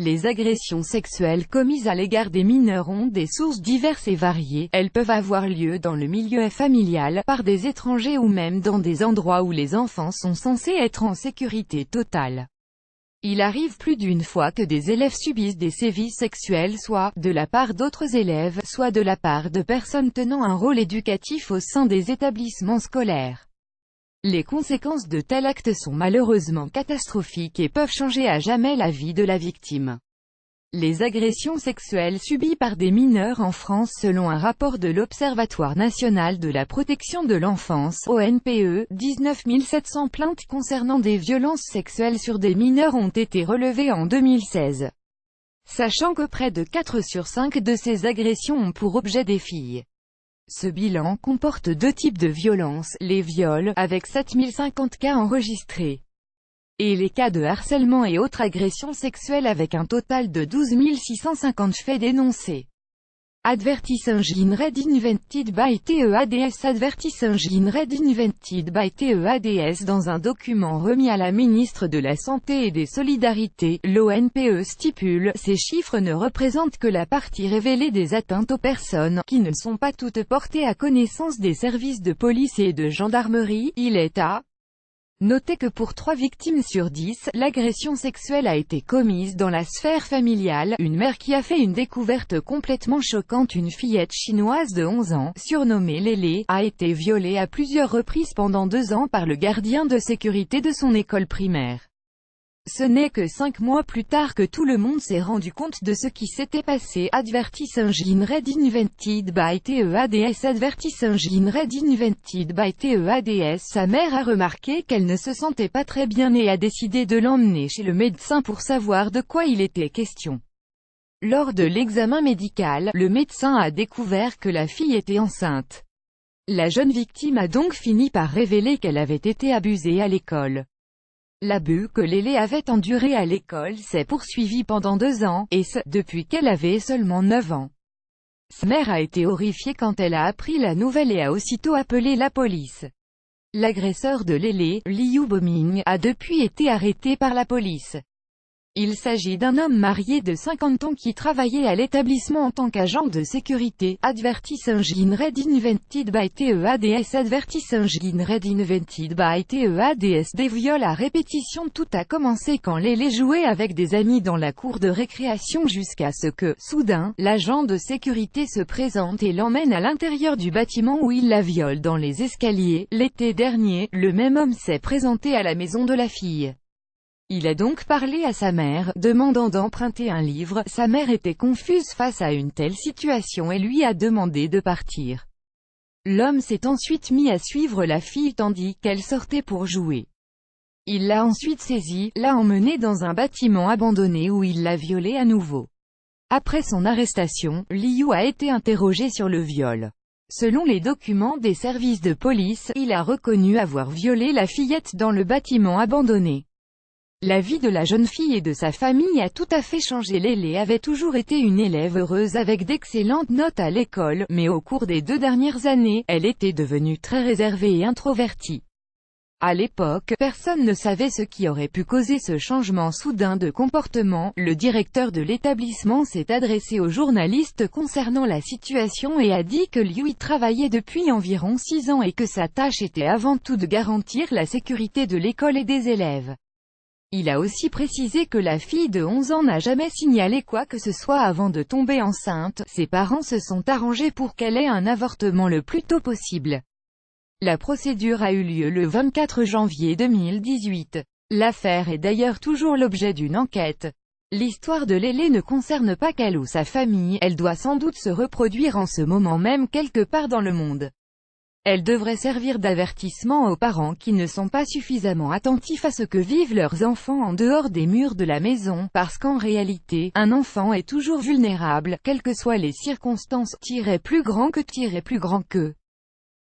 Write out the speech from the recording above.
Les agressions sexuelles commises à l'égard des mineurs ont des sources diverses et variées. Elles peuvent avoir lieu dans le milieu familial, par des étrangers ou même dans des endroits où les enfants sont censés être en sécurité totale. Il arrive plus d'une fois que des élèves subissent des sévices sexuels soit de la part d'autres élèves, soit de la part de personnes tenant un rôle éducatif au sein des établissements scolaires. Les conséquences de tels actes sont malheureusement catastrophiques et peuvent changer à jamais la vie de la victime. Les agressions sexuelles subies par des mineurs en France. Selon un rapport de l'Observatoire national de la protection de l'enfance, ONPE, 19 700 plaintes concernant des violences sexuelles sur des mineurs ont été relevées en 2016. Sachant que près de 4 sur 5 de ces agressions ont pour objet des filles. Ce bilan comporte deux types de violences, les viols, avec 7050 cas enregistrés, et les cas de harcèlement et autres agressions sexuelles avec un total de 12 650 faits dénoncés. Advertising read invented by TEADS. Advertising read invented by TEADS. Dans un document remis à la ministre de la Santé et des Solidarités, l'ONPE stipule: ces chiffres ne représentent que la partie révélée des atteintes aux personnes, qui ne sont pas toutes portées à connaissance des services de police et de gendarmerie. Il est à noter que pour 3 victimes sur 10, l'agression sexuelle a été commise dans la sphère familiale. Une mère qui a fait une découverte complètement choquante: une fillette chinoise de 11 ans, surnommée Lélé, a été violée à plusieurs reprises pendant 2 ans par le gardien de sécurité de son école primaire. Ce n'est que 5 mois plus tard que tout le monde s'est rendu compte de ce qui s'était passé. Advertising read invented by TEADS. Advertising read invented by TEADS. Sa mère a remarqué qu'elle ne se sentait pas très bien et a décidé de l'emmener chez le médecin pour savoir de quoi il était question. Lors de l'examen médical, le médecin a découvert que la fille était enceinte. La jeune victime a donc fini par révéler qu'elle avait été abusée à l'école. L'abus que Lélé avait enduré à l'école s'est poursuivi pendant 2 ans, et ce, depuis qu'elle avait seulement 9 ans. Sa mère a été horrifiée quand elle a appris la nouvelle et a aussitôt appelé la police. L'agresseur de Lélé, Liu Boming, a depuis été arrêté par la police. Il s'agit d'un homme marié de 50 ans qui travaillait à l'établissement en tant qu'agent de sécurité. Advertising read invented by TEADS. Advertising read invented by TEADS. Des viols à répétition. Tout a commencé quand Lélé jouait avec des amis dans la cour de récréation jusqu'à ce que, soudain, l'agent de sécurité se présente et l'emmène à l'intérieur du bâtiment où il la viole dans les escaliers. L'été dernier, le même homme s'est présenté à la maison de la fille. Il a donc parlé à sa mère, demandant d'emprunter un livre. Sa mère était confuse face à une telle situation et lui a demandé de partir. L'homme s'est ensuite mis à suivre la fille tandis qu'elle sortait pour jouer. Il l'a ensuite saisie, l'a emmenée dans un bâtiment abandonné où il l'a violée à nouveau. Après son arrestation, Liu a été interrogé sur le viol. Selon les documents des services de police, il a reconnu avoir violé la fillette dans le bâtiment abandonné. La vie de la jeune fille et de sa famille a tout à fait changé. Lélé avait toujours été une élève heureuse avec d'excellentes notes à l'école, mais au cours des 2 dernières années, elle était devenue très réservée et introvertie. À l'époque, personne ne savait ce qui aurait pu causer ce changement soudain de comportement. Le directeur de l'établissement s'est adressé aux journalistes concernant la situation et a dit que Liu y travaillait depuis environ 6 ans et que sa tâche était avant tout de garantir la sécurité de l'école et des élèves. Il a aussi précisé que la fille de 11 ans n'a jamais signalé quoi que ce soit avant de tomber enceinte. Ses parents se sont arrangés pour qu'elle ait un avortement le plus tôt possible. La procédure a eu lieu le 24 janvier 2018. L'affaire est d'ailleurs toujours l'objet d'une enquête. L'histoire de Lélé ne concerne pas qu'elle ou sa famille, elle doit sans doute se reproduire en ce moment même quelque part dans le monde. Elle devrait servir d'avertissement aux parents qui ne sont pas suffisamment attentifs à ce que vivent leurs enfants en dehors des murs de la maison, parce qu'en réalité, un enfant est toujours vulnérable, quelles que soient les circonstances, plus grand que plus grand que.